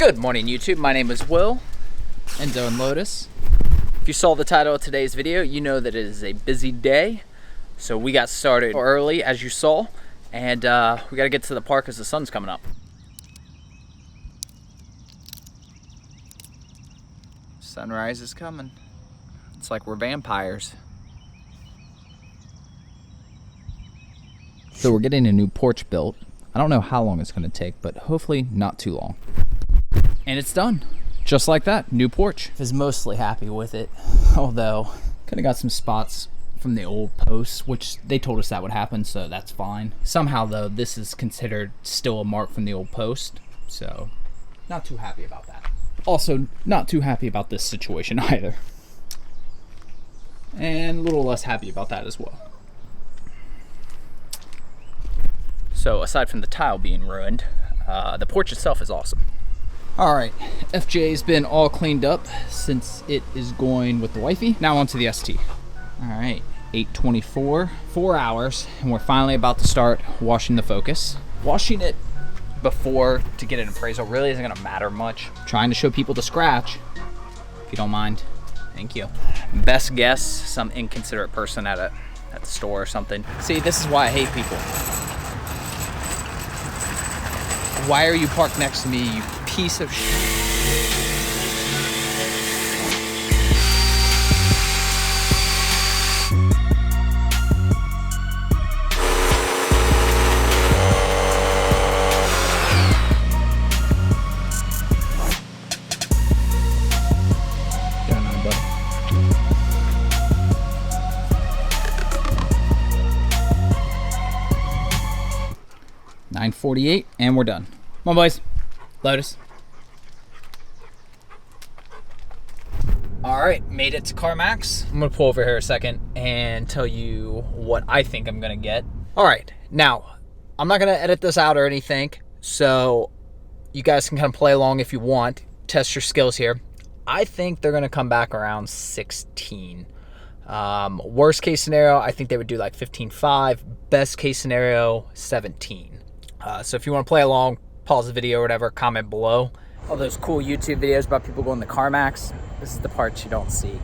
Good morning, YouTube. My name is Will. And Zone Lotus. If you saw the title of today's video, you know that it is a busy day. So we got started early, as you saw, and we got to get to the park as the sun's coming up. Sunrise is coming. It's like we're vampires. So we're getting a new porch built. I don't know how long it's going to take, but hopefully not too long. And it's done. Just like that, new porch. I was mostly happy with it, although Kind of got some spots from the old posts, which they told us that would happen, so that's fine. Somehow, though, this is considered still a mark from the old post, so not too happy about that. Also, not too happy about this situation either. And a little less happy about that as well. So aside from the tile being ruined, the porch itself is awesome. All right, FJ's been all cleaned up since it is going with the wifey. Now onto the ST. All right, 8:24, 4 hours, and we're finally about to start washing the Focus. Washing it before to get an appraisal really isn't gonna matter much. Trying to show people the scratch, if you don't mind. Thank you. Best guess, some inconsiderate person at the store or something. See, this is why I hate people. Why are you parked next to me, you piece of shit? Get on that, buddy. 9:48, and we're done. Come on, boys. Lotus. All right, made it to Carmax. I'm gonna pull over here a second and tell you what I think I'm gonna get. All right, now, I'm not gonna edit this out or anything, so you guys can kind of play along if you want, test your skills here. I think they're gonna come back around 16. Worst case scenario, I think they would do like 15.5. Best case scenario, 17. So if you want to play along, pause the video or whatever, comment below. All those cool YouTube videos about people going to Carmax, this is the part you don't see.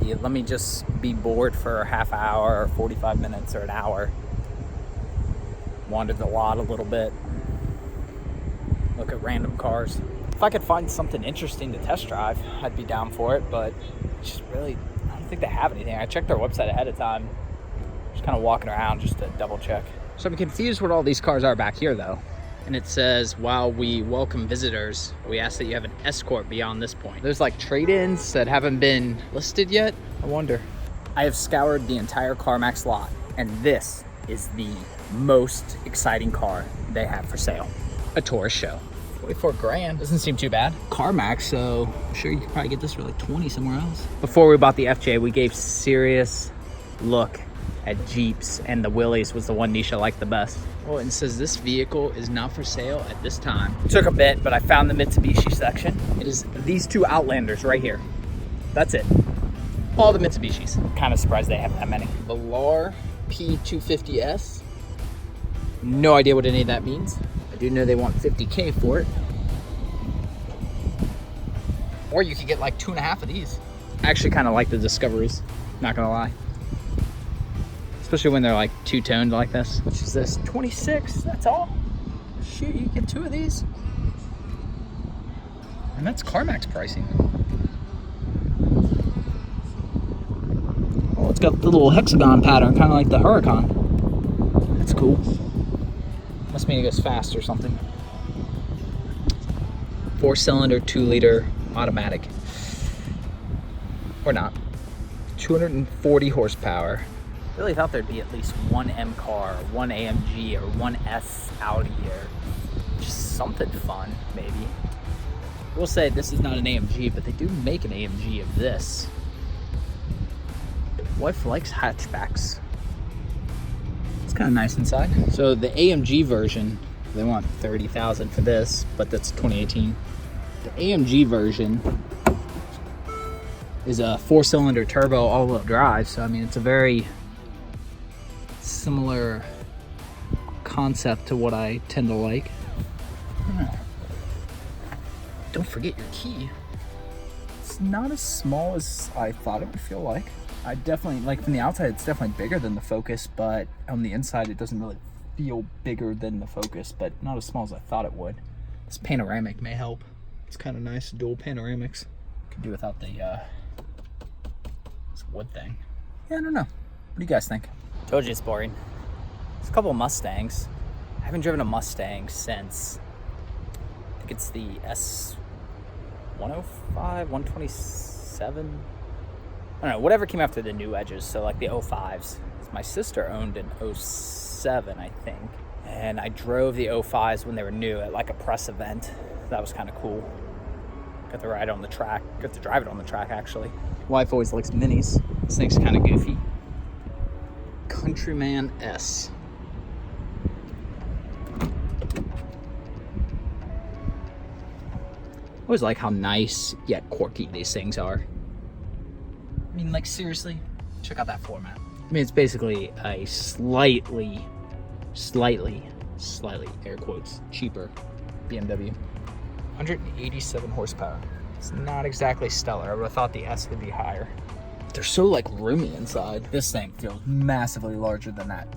Let me just be bored for a half hour or 45 minutes or an hour. Wander the lot a little bit. Look at random cars. If I could find something interesting to test drive, I'd be down for it, but just really, I don't think they have anything. I checked their website ahead of time. Just kind of walking around just to double check. So I'm confused what all these cars are back here, though. And it says, while we welcome visitors, we ask that you have an escort beyond this point. There's like trade-ins that haven't been listed yet. I wonder. I have scoured the entire Carmax lot, and this is the most exciting car they have for sale. A tourist show. 24 grand. Doesn't seem too bad. Carmax, so I'm sure you could probably get this for like 20 somewhere else. Before we bought the FJ, we gave serious look at Jeeps, and the Willys was the one niche I liked the best. Oh, and it says this vehicle is not for sale at this time. Took a bit, but I found the Mitsubishi section. It is these two Outlanders right here. That's it. All the Mitsubishis. Kind of surprised they have that many. Velar P250S. No idea what any of that means. I do know they want 50K for it. Or you could get like 2.5 of these. I actually kind of like the Discoveries, not gonna lie. Especially when they're like two-toned like this. Which is this? 26, that's all? Shoot, you get 2 of these. And that's Carmax pricing. Oh, it's got the little hexagon pattern, kind of like the Huracan. That's cool. Must mean it goes fast or something. 4-cylinder, 2-liter automatic. Or not. 240 horsepower. Really thought there'd be at least one M car, or one AMG, or one S Audi, or just something fun, maybe. We'll say this is not an AMG, but they do make an AMG of this. Wife likes hatchbacks. It's kind of nice inside. So the AMG version, they want $30,000 for this, but that's 2018. The AMG version is a 4-cylinder turbo all-wheel drive, so I mean it's a very similar concept to what I tend to like. Don't forget your key. It's not as small as I thought it would feel like. I definitely, like from the outside, it's definitely bigger than the Focus, but on the inside, it doesn't really feel bigger than the Focus, but not as small as I thought it would. This panoramic may help. It's kind of nice, dual panoramics. Could do without the this wood thing. Yeah, I don't know. What do you guys think? Told you it's boring. There's a couple of Mustangs. I haven't driven a Mustang since, I think it's the S105, 127. I don't know, whatever came after the new edges, so like the 05s. My sister owned an 07, I think. And I drove the 05s when they were new at like a press event. That was kind of cool. Got to ride on the track, got to drive it on the track actually. Wife always likes minis. This thing's kind of goofy. Countryman S. I always like how nice yet quirky these things are. I mean, like, seriously, check out that floor mat. I mean, it's basically a slightly, air quotes, cheaper BMW. 187 horsepower. It's not exactly stellar. I would have thought the S would be higher. They're so, like, roomy inside. This thing feels massively larger than that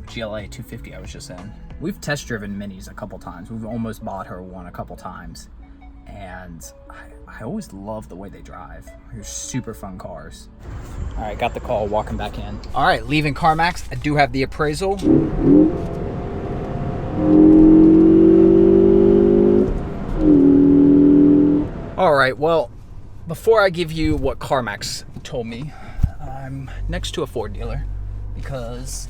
GLA 250 I was just in. We've test driven minis a couple times. We've almost bought her one a couple times. And I always love the way they drive. They're super fun cars. All right, got the call, walking back in. All right, leaving Carmax. I do have the appraisal. All right, well, before I give you what Carmax told me, I'm next to a Ford dealer because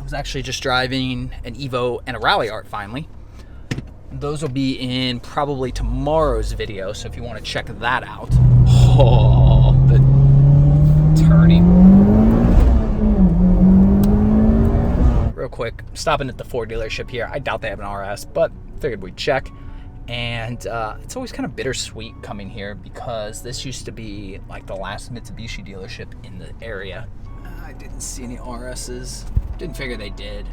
I was actually just driving an Evo and a Rally Art finally. Those will be in probably tomorrow's video, so if you want to check that out. Oh, the turning. Real quick, stopping at the Ford dealership here. I doubt they have an RS, but figured we'd check. And it's always kind of bittersweet coming here because this used to be like the last Mitsubishi dealership in the area. I didn't see any RSs. Didn't figure they did.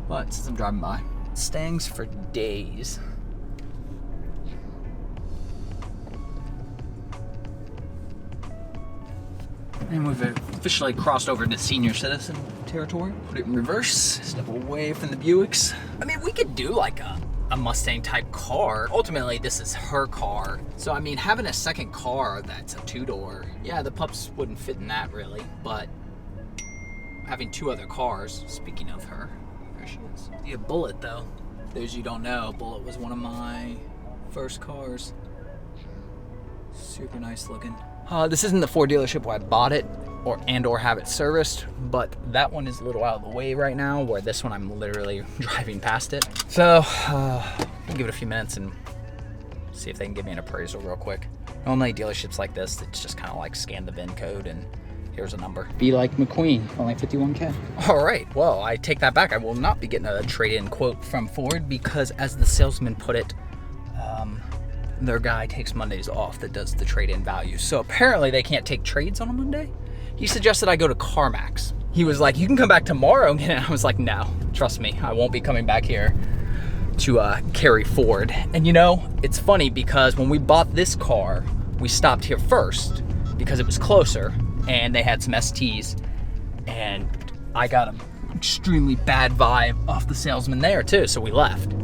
But since I'm driving by, Mustangs for days. And we've officially crossed over to senior citizen territory. Put it in reverse, step away from the Buicks. I mean, we could do like a Mustang type car. Ultimately, this is her car. So, I mean, having a second car that's a two-door, yeah, the pups wouldn't fit in that really, but having two other cars, speaking of her, there she is. The Bullet, though. Those you don't know, Bullet was one of my first cars. Super nice looking. This isn't the Ford dealership where I bought it or have it serviced, but that one is a little out of the way right now, where this one I'm literally driving past it. So I'll give it a few minutes and see if they can give me an appraisal real quick. Normally dealerships like this, it's just kind of like scan the VIN code and here's a number. Be like McQueen, only 51K. All right, well, I take that back. I will not be getting a trade-in quote from Ford because, as the salesman put it, their guy takes Mondays off that does the trade-in value. So apparently they can't take trades on a Monday. He suggested I go to Carmax. He was like, you can come back tomorrow. And I was like, no, trust me, I won't be coming back here to carry Ford. And you know, it's funny because when we bought this car, we stopped here first because it was closer and they had some STs, and I got an extremely bad vibe off the salesman there too, so we left.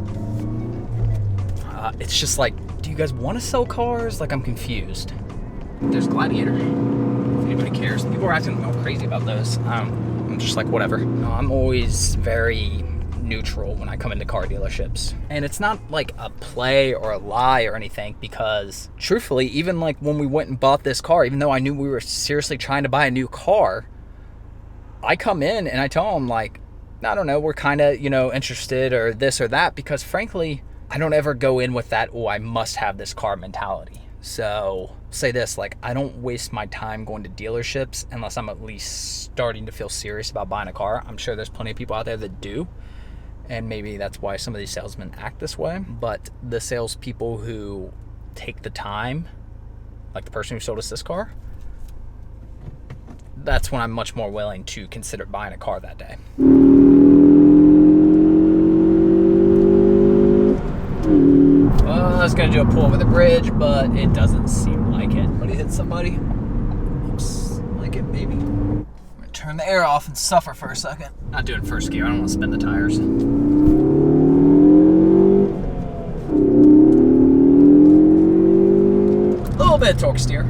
It's just like, do you guys want to sell cars? Like, I'm confused. There's Gladiator, if anybody cares. People are acting all crazy about those. I'm just like, whatever. No, I'm always very neutral when I come into car dealerships. And it's not like a play or a lie or anything, because truthfully, even like when we went and bought this car, even though I knew we were seriously trying to buy a new car, I come in and I tell them, like, I don't know, we're kind of, you know, interested or this or that, because frankly, I don't ever go in with that, oh, I must have this car mentality. So say this, like, I don't waste my time going to dealerships unless I'm at least starting to feel serious about buying a car. I'm sure there's plenty of people out there that do, and maybe that's why some of these salesmen act this way. But the salespeople who take the time, like the person who sold us this car, that's when I'm much more willing to consider buying a car that day. Well, that's gonna do a pull over the bridge, but it doesn't seem like it. Somebody hit somebody. Looks like it, maybe. I'm gonna turn the air off and suffer for a second. Not doing first gear, I don't want to spin the tires. A little bit of torque steer.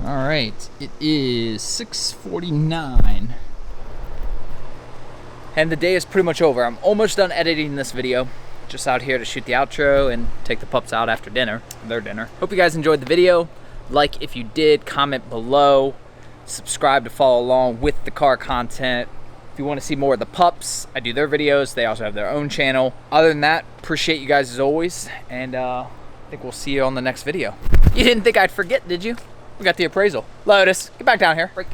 All right, it is 6:49. And the day is pretty much over. I'm almost done editing this video. Just out here to shoot the outro and take the pups out after dinner, their dinner. Hope you guys enjoyed the video. Like if you did, comment below. Subscribe to follow along with the car content. If you want to see more of the pups, I do their videos. They also have their own channel. Other than that, appreciate you guys as always. And I think we'll see you on the next video. You didn't think I'd forget, did you? We got the appraisal. Lotus, get back down here. Break.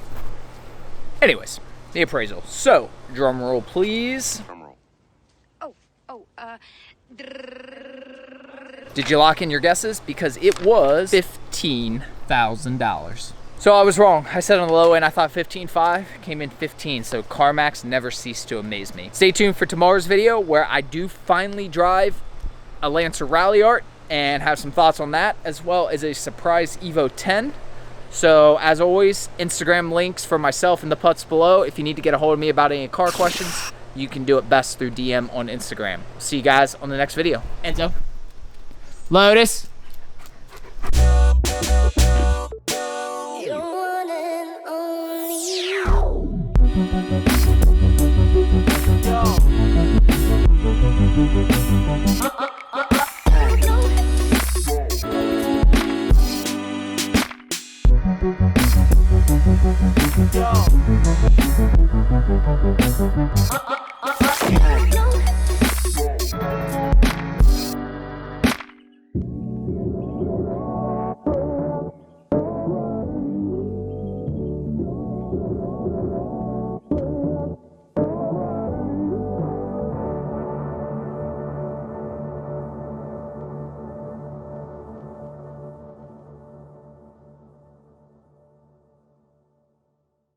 Anyways, the appraisal. So, drum roll, please. Did you lock in your guesses? Because it was $15,000. So I was wrong. I said on the low end, I thought 15.5, came in 15. So Carmax never ceased to amaze me. Stay tuned for tomorrow's video where I do finally drive a Lancer Rally Art and have some thoughts on that, as well as a surprise Evo 10. So as always, Instagram links for myself and the putts below. If you need to get a hold of me about any car questions, you can do it best through DM on Instagram. See you guys on the next video. Enzo. Lotus.